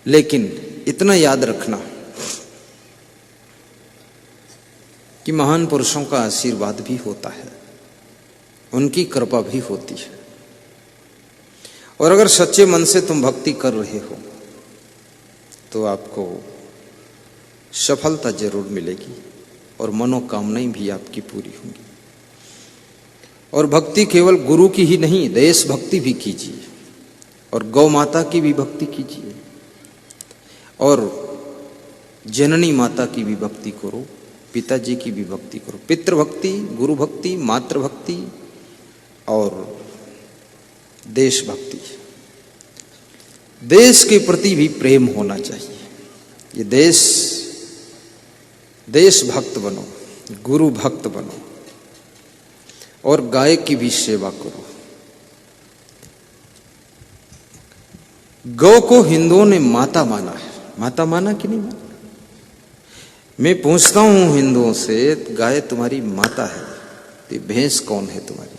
लेकिन इतना याद रखना कि महान पुरुषों का आशीर्वाद भी होता है, उनकी कृपा भी होती है। और अगर सच्चे मन से तुम भक्ति कर रहे हो तो आपको सफलता जरूर मिलेगी और मनोकामनाएं भी आपकी पूरी होंगी। और भक्ति केवल गुरु की ही नहीं, देश भक्ति भी कीजिए, और गौ माता की भी भक्ति कीजिए, और जननी माता की भी भक्ति करो, पिताजी की भी भक्ति करो। पितृभक्ति, गुरु भक्ति, मातृभक्ति और देशभक्ति। देश के प्रति भी प्रेम होना चाहिए। ये देश भक्त बनो, गुरु भक्त बनो। और गाय की भी सेवा करो। गौ को हिंदुओं ने माता माना है। माता माना कि नहीं माना? मैं पूछता हूं हिंदुओं से, गाय तुम्हारी माता है तो भैंस कौन है तुम्हारी?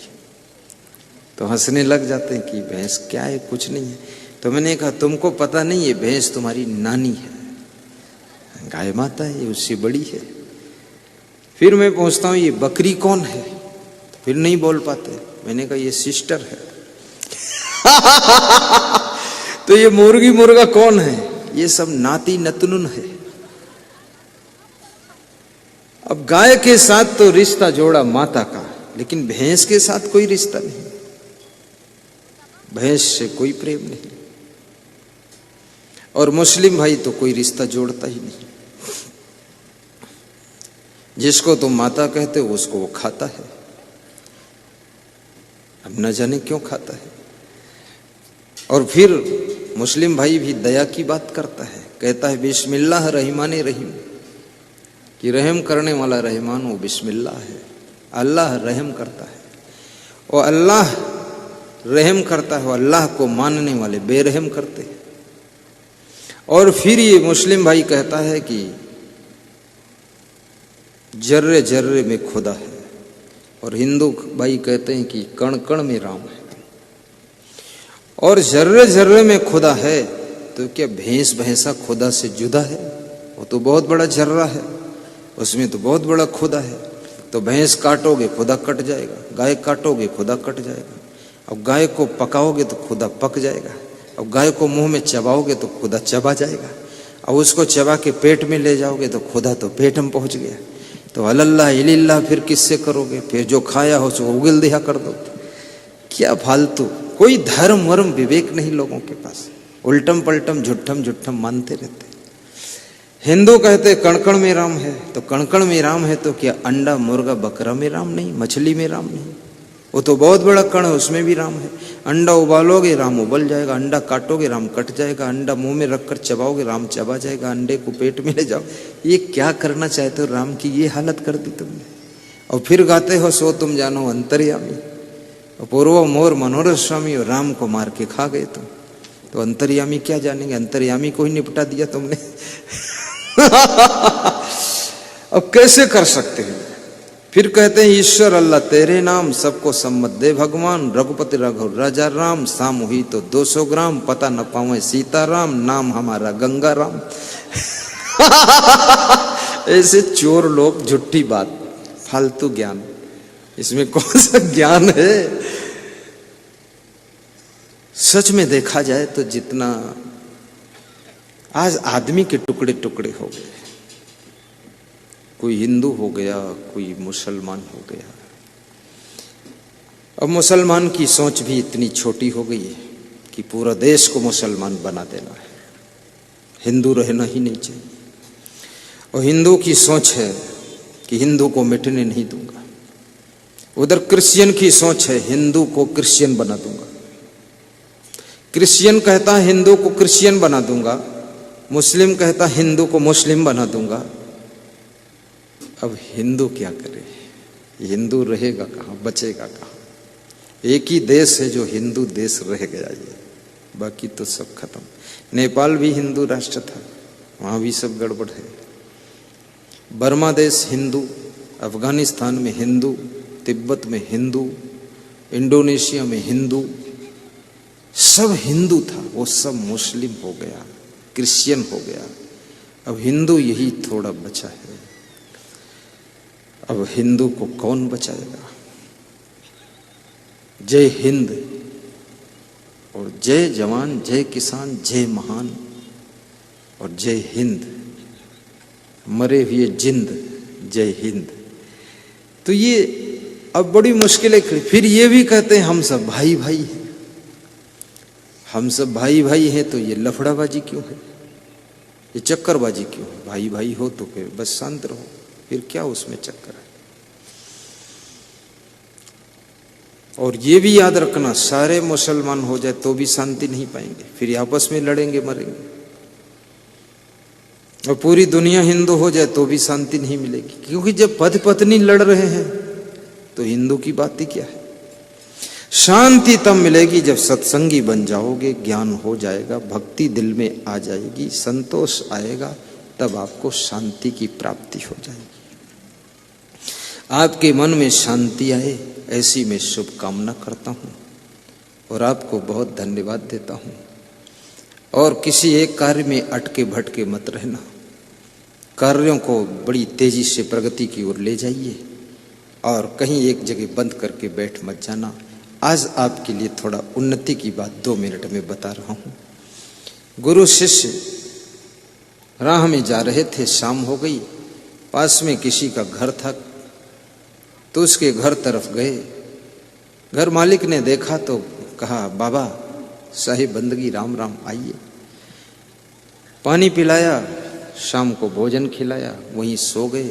तो हंसने लग जाते हैं कि भैंस क्या है, कुछ नहीं है। तो मैंने कहा तुमको पता नहीं है, भैंस तुम्हारी नानी है, गाय माता है, ये उससे बड़ी है। फिर मैं पूछता हूं ये बकरी कौन है? तो फिर नहीं बोल पाते। मैंने कहा ये सिस्टर है। तो ये मुर्गी मुर्गा कौन है? ये सब नाती नतनुन है। अब गाय के साथ तो रिश्ता जोड़ा माता का, लेकिन भैंस के साथ कोई रिश्ता नहीं, भैंस से कोई प्रेम नहीं। और मुस्लिम भाई तो कोई रिश्ता जोड़ता ही नहीं। जिसको तुम माता कहते हो उसको वो खाता है। अब न जाने क्यों खाता है। और फिर मुस्लिम भाई भी दया की बात करता है, कहता है बिस्मिल्लाह रहमान रहीम, कि रहम करने वाला रहमान वो बिस्मिल्लाह है। अल्लाह रहम करता है और अल्लाह रहम करता है, अल्लाह को मानने वाले बेरहम करते हैं। और फिर ये मुस्लिम भाई कहता है कि जर्रे जर्रे में खुदा है, और हिंदू भाई कहते हैं कि कण कण में राम है। और जर्रे जर्रे में खुदा है तो क्या भैंस भैंसा खुदा से जुदा है? वो तो बहुत बड़ा जर्रा है, उसमें तो बहुत बड़ा खुदा है। तो भैंस काटोगे खुदा कट जाएगा, गाय काटोगे खुदा कट जाएगा। अब गाय को पकाओगे तो खुदा पक जाएगा, अब गाय को मुंह में चबाओगे तो खुदा चबा जाएगा, अब उसको चबा के पेट में ले जाओगे तो खुदा तो पेट में पहुंच गया। तो अल्लाह इल्लल्लाह फिर किससे करोगे? फिर जो खाया हो सो उगल दिया कर दो। क्या फालतू, कोई धर्म वर्म विवेक नहीं लोगों के पास, उल्टम पलटम झुट्ठम झुट्ठम मानते रहते। हिंदू कहते कणकण में राम है, तो कणकण में राम है तो क्या अंडा मुर्गा बकरा में राम नहीं, मछली में राम नहीं? वो तो बहुत बड़ा कण है, उसमें भी राम है। अंडा उबालोगे राम उबल जाएगा, अंडा काटोगे राम कट जाएगा, अंडा मुंह में रखकर चबाओगे राम चबा जाएगा, अंडे को पेट में ले जाओ। ये क्या करना चाहते हो? राम की ये हालत कर दी तुमने। और फिर गाते हो सो तुम जानो अंतर्यामी, पूर्व मोर मनोरथ स्वामी, और राम को मार के खा गए तुम। तो अंतर्यामी क्या जानेंगे? अंतर्यामी को ही निपटा दिया तुमने। अब कैसे कर सकते हैं? फिर कहते हैं ईश्वर अल्लाह तेरे नाम, सबको सम्मत दे भगवान, रघुपति रघु राजा राम, शाम हुई तो 200 ग्राम, पता न पावे सीताराम, नाम हमारा गंगा राम। ऐसे चोर लोग, झूठी बात, फालतू ज्ञान, इसमें कौन सा ज्ञान है? सच में देखा जाए तो जितना आज आदमी के टुकड़े टुकड़े हो गए, कोई हिंदू हो गया, कोई मुसलमान हो गया। अब मुसलमान की सोच भी इतनी छोटी हो गई है कि पूरा देश को मुसलमान बना देना है, हिंदू रहना ही नहीं चाहिए। और हिंदू की सोच है कि हिंदू को मिटने नहीं दूंगा। उधर क्रिश्चियन की सोच है हिंदू को क्रिश्चियन बना दूंगा। क्रिश्चियन कहता है हिंदू को क्रिश्चियन बना दूंगा, मुस्लिम कहता हिंदू को मुस्लिम बना दूंगा। अब हिंदू क्या करे? हिंदू रहेगा कहाँ, बचेगा कहाँ? एक ही देश है जो हिंदू देश रह गया, ये बाकी तो सब खत्म। नेपाल भी हिंदू राष्ट्र था, वहां भी सब गड़बड़ है। बर्मा देश हिंदू, अफगानिस्तान में हिंदू, तिब्बत में हिंदू, इंडोनेशिया में हिंदू, सब हिंदू था, वो सब मुस्लिम हो गया, क्रिश्चियन हो गया। अब हिंदू यही थोड़ा बचा है। अब हिंदू को कौन बचाएगा? जय हिंद और जय जवान, जय किसान, जय महान और जय हिंद, मरे हुए जिंद, जय हिंद। तो ये अब बड़ी मुश्किलें खड़ी। फिर ये भी कहते हैं हम सब भाई भाई हैं। हम सब भाई भाई हैं तो ये लफड़ाबाजी क्यों है, ये चक्करबाजी क्यों है? भाई भाई हो तो फिर बस शांत रहो, फिर क्या उसमें चक्कर है? और ये भी याद रखना, सारे मुसलमान हो जाए तो भी शांति नहीं पाएंगे, फिर आपस में लड़ेंगे मरेंगे। और पूरी दुनिया हिंदू हो जाए तो भी शांति नहीं मिलेगी, क्योंकि जब पति पत्नी लड़ रहे हैं तो हिंदू की बात ही क्या है। शांति तब मिलेगी जब सत्संगी बन जाओगे, ज्ञान हो जाएगा, भक्ति दिल में आ जाएगी, संतोष आएगा, तब आपको शांति की प्राप्ति हो जाएगी। आपके मन में शांति आए ऐसी मैं शुभकामना करता हूं और आपको बहुत धन्यवाद देता हूं। और किसी एक कार्य में अटके भटके मत रहना, कार्यों को बड़ी तेजी से प्रगति की ओर ले जाइए और कहीं एक जगह बंद करके बैठ मत जाना। आज आपके लिए थोड़ा उन्नति की बात 2 मिनट में बता रहा हूं। गुरु शिष्य राह में जा रहे थे, शाम हो गई, पास में किसी का घर था तो उसके घर तरफ गए। घर मालिक ने देखा तो कहा, बाबा साहिब बंदगी राम राम, आइए। पानी पिलाया, शाम को भोजन खिलाया, वहीं सो गए।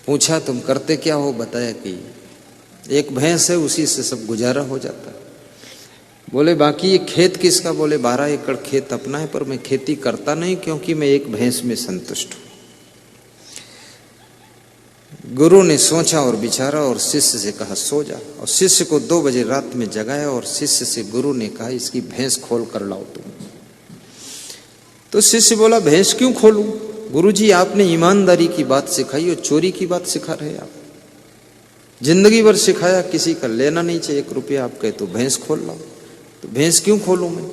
पूछा तुम करते क्या हो, बताया कि एक भैंस है, उसी से सब गुजारा हो जाता। बोले बाकी ये खेत किसका, बोले 12 एकड़ खेत अपना है, पर मैं खेती करता नहीं क्योंकि मैं एक भैंस में संतुष्ट हूं। गुरु ने सोचा और विचारा और शिष्य से कहा सो जा, और शिष्य को 2 बजे रात में जगाया और शिष्य से गुरु ने कहा इसकी भैंस खोल कर लाओ तुम। तो शिष्य बोला भैंस क्यों खोलूं, गुरुजी आपने ईमानदारी की बात सिखाई और चोरी की बात सिखा रहे आप। जिंदगी भर सिखाया किसी का लेना नहीं चाहिए 1 रुपया, आप कहे तो भैंस खोल लाओ। तो भैंस क्यों खोलूं मैं,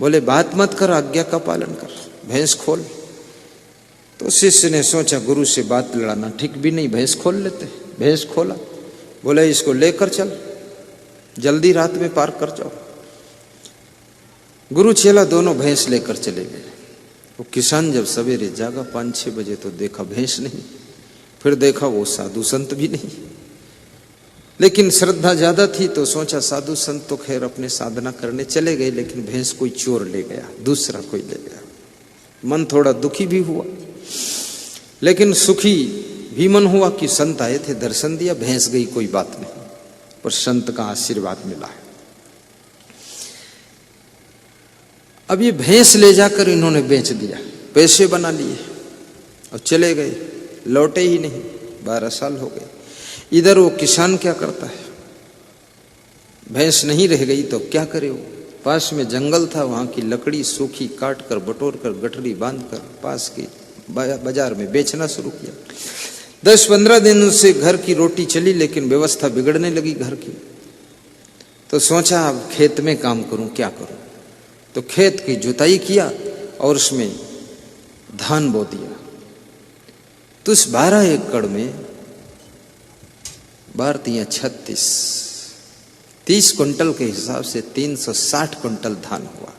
बोले बात मत कर, आज्ञा का पालन कर, भैंस खोल। तो शिष्य ने सोचा गुरु से बात लड़ाना ठीक भी नहीं, भैंस खोल लेते। भैंस खोला, बोले इसको लेकर चल, जल्दी रात में पार कर जाओ। गुरु चेला दोनों भैंस लेकर चले गए। वो किसान जब सवेरे जागा 5-6 बजे तो देखा भैंस नहीं, फिर देखा वो साधु संत भी नहीं, लेकिन श्रद्धा ज्यादा थी तो सोचा साधु संत तो खैर अपने साधना करने चले गए, लेकिन भैंस कोई चोर ले गया, दूसरा कोई ले गया। मन थोड़ा दुखी भी हुआ, लेकिन सुखी भी मन हुआ कि संत आए थे, दर्शन दिया, भैंस गई कोई बात नहीं, पर संत का आशीर्वाद मिला है। अब ये भैंस ले जाकर इन्होंने बेच दिया, पैसे बना लिए और चले गए, लौटे ही नहीं। 12 साल हो गए। इधर वो किसान क्या करता है, भैंस नहीं रह गई तो क्या करे वो। पास में जंगल था, वहां की लकड़ी सूखी काट कर बटोर कर गठरी बांध कर पास के बाजार में बेचना शुरू किया। 10-15 दिन से घर की रोटी चली, लेकिन व्यवस्था बिगड़ने लगी घर की। तो सोचा अब खेत में काम करूं, क्या करूं। तो खेत की जुताई किया और उसमें धान बो दिया। तो उस 12 एकड़ में 12×36 30 क्विंटल के हिसाब से 360 क्विंटल धान हुआ।